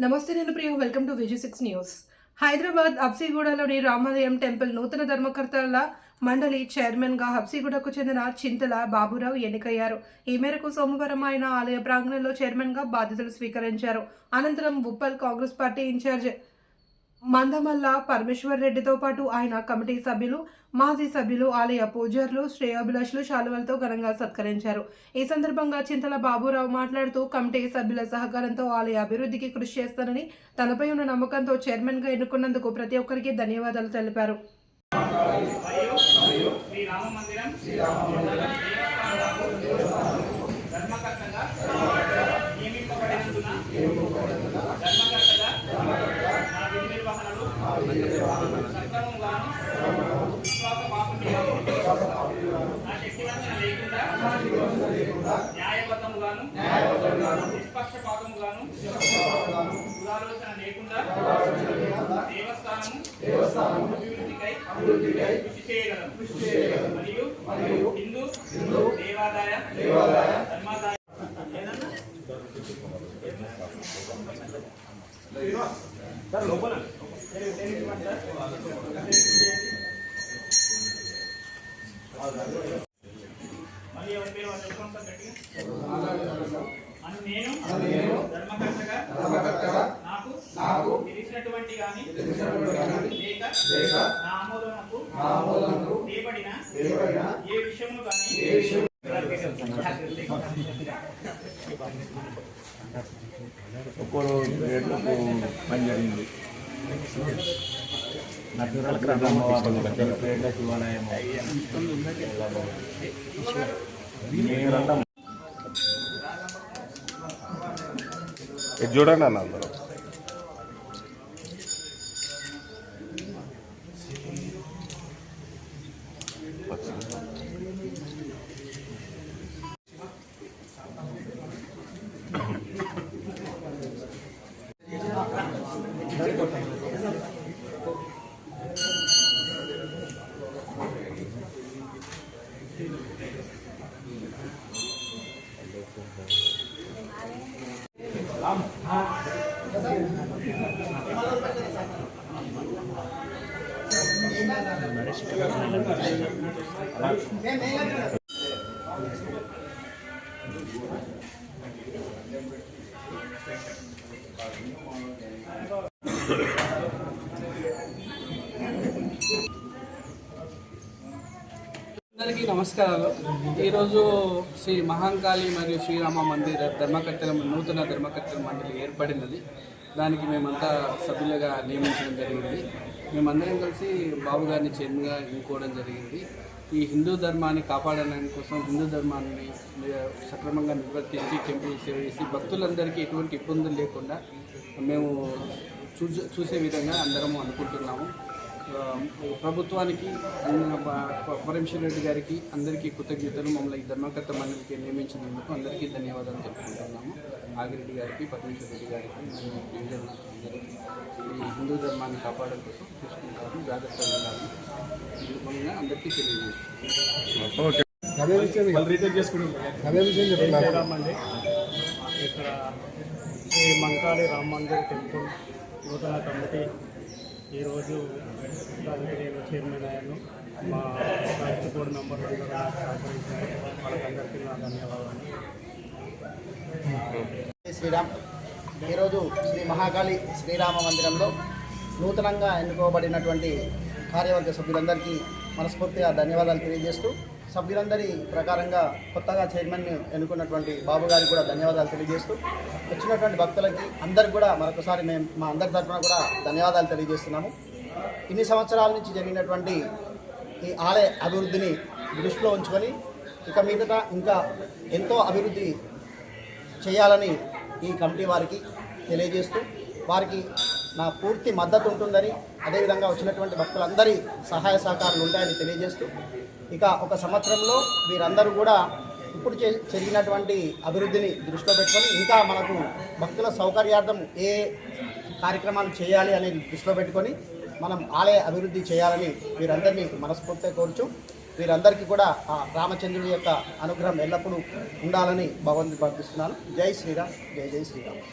నమస్తే, నేను Priya. Welcome to విజయ్6 న్యూస్. హైదరాబాద్ హబ్సిగూడలోని రామాలయం టెంపుల్ నూతన ధర్మకర్తల మండలి చైర్మన్గా హబ్సిగూడకు చెందిన చింతల బాబురావు ఎన్నికయ్యారు. ఈ మేరకు సోమవారం ఆయన ఆలయ ప్రాంగణంలో చైర్మన్గా బాధ్యతలు స్వీకరించారు. అనంతరం ఉప్పల్ కాంగ్రెస్ పార్టీ ఇన్ఛార్జ్ మందమల్ల పరమేశ్వర్ రెడ్డితో పాటు ఆయన కమిటీ సభ్యులు, మాజీ సభ్యులు, ఆలయ పూజారులు, శ్రేయోభిలాషులు శాలువలతో ఘనంగా సత్కరించారు. ఈ సందర్భంగా చింతల బాబురావు మాట్లాడుతూ కమిటీ సభ్యుల సహకారంతో ఆలయ అభివృద్ధికి కృషి చేస్తానని, తనపై ఉన్న నమ్మకంతో చైర్మన్గా ఎన్నుకున్నందుకు ప్రతి ఒక్కరికి ధన్యవాదాలు తెలిపారు. న్యాయబద్ధముగాను నిష్పక్షపాతముగాను పురాలోచన లేకుండా దేవస్థానము అభివృద్ధికై కృషి చేయగలను మరియు హిందూ దేవాదాయ ధర్మాదాయ లోపల మళ్ళీ ఎవరి పేరు వాళ్ళు తెలుసుకుంటారు గట్టిగా. నేను ధర్మకర్తగా నాకు తెలిసినటువంటి కానీ లేక నా ఆమోదనకు తేబడిన ఏ విషయము కానీ ఒక్కరు రేట్లకు పని జరిగింది. చూడండి అన్న అందరూ అందరికీ నమస్కారాలు. ఈరోజు శ్రీ మహాంకాళి మరియు శ్రీరామ మందిర నూతన ధర్మకర్తల మండలి ఏర్పడినది. దానికి మేమంతా సభ్యులుగా నియమించడం జరిగింది. మేమందరం కలిసి బాబు గారిని చైర్మన్గా ఎన్నుకోవడం జరిగింది. ఈ హిందూ ధర్మాన్ని కాపాడడానికి కోసం, హిందూ ధర్మాన్ని సక్రమంగా నిర్వర్తించి టెంపుల్ సేవ చేసి భక్తులందరికీ ఎటువంటి ఇబ్బందులు లేకుండా మేము చూసే విధంగా అందరము అనుకుంటున్నాము. ప్రభుత్వానికి, పరమేశ్వర్ రెడ్డి గారికి అందరికీ కృతజ్ఞతలు. మమ్మల్ని ఈ ధర్మకర్త మండలికి నియమించినందుకు అందరికీ ధన్యవాదాలు తెలుపుకుంటున్నాము. ఆగిరెడ్డి గారికి, పరమేశ్వర్ రెడ్డి గారికి, డివిజన్ అందరికీ ఈ హిందూ ధర్మాన్ని కాపాడడం కోసం చూసుకుంటాము, జాగ్రత్తగా ఉండాలి. మూలంగా అందరికీ తెలియజేస్తున్నాం. ఇక్కడ శ్రీ మంకాళి రామ మందిర్ టెంపుల్ నూతన కమిటీ ఈరోజు దానికి నేను చైర్మన్ అయ్యాను. మా రాష్ట్ర బోర్డు మెంబర్లు అందరూ నాకు సహకరించారు. వాళ్ళకందరికీ నా ధన్యవాదాలు. శ్రీరామ్. ఈరోజు శ్రీ మహాకాళి శ్రీరామ మందిరంలో నూతనంగా ఎన్నుకోబడినటువంటి కార్యవర్గ సభ్యులందరికీ మనస్ఫూర్తిగా ధన్యవాదాలు తెలియజేస్తూ, సభ్యులందరి ప్రకారంగా కొత్తగా చైర్మన్ ఎన్నుకున్నటువంటి బాబు గారికి కూడా ధన్యవాదాలు తెలియజేస్తూ, వచ్చినటువంటి భక్తులకి అందరికి కూడా మరొకసారి మేము మా అందరి తరఫున కూడా ధన్యవాదాలు తెలియజేస్తున్నాము. ఇన్ని సంవత్సరాల నుంచి జరిగినటువంటి ఈ ఆలయ అభివృద్ధిని దృష్టిలో ఉంచుకొని ఇక మీదట ఇంకా ఎంతో అభివృద్ధి చేయాలని ఈ కమిటీ వారికి తెలియజేస్తూ, వారికి నా పూర్తి మద్దతు ఉంటుందని, అదేవిధంగా వచ్చినటువంటి భక్తులందరి సహాయ సహకారాలు ఉంటాయని తెలియజేస్తూ, ఇక ఒక సంవత్సరంలో వీరందరూ కూడా ఇప్పుడు జరిగినటువంటి అభివృద్ధిని దృష్టిలో పెట్టుకొని ఇంకా మనకు భక్తుల సౌకర్యార్థం ఏ కార్యక్రమాలు చేయాలి అనేది దృష్టిలో పెట్టుకొని మనం ఆలయ అభివృద్ధి చేయాలని వీరందరినీ మనస్ఫూర్తిగా కోరుచు వీరందరికీ కూడా ఆ రామచంద్రుడి యొక్క అనుగ్రహం ఎల్లప్పుడూ ఉండాలని భగవంతుని ప్రార్థిస్తున్నాను. జై శ్రీరామ్, జై జై శ్రీరామ్.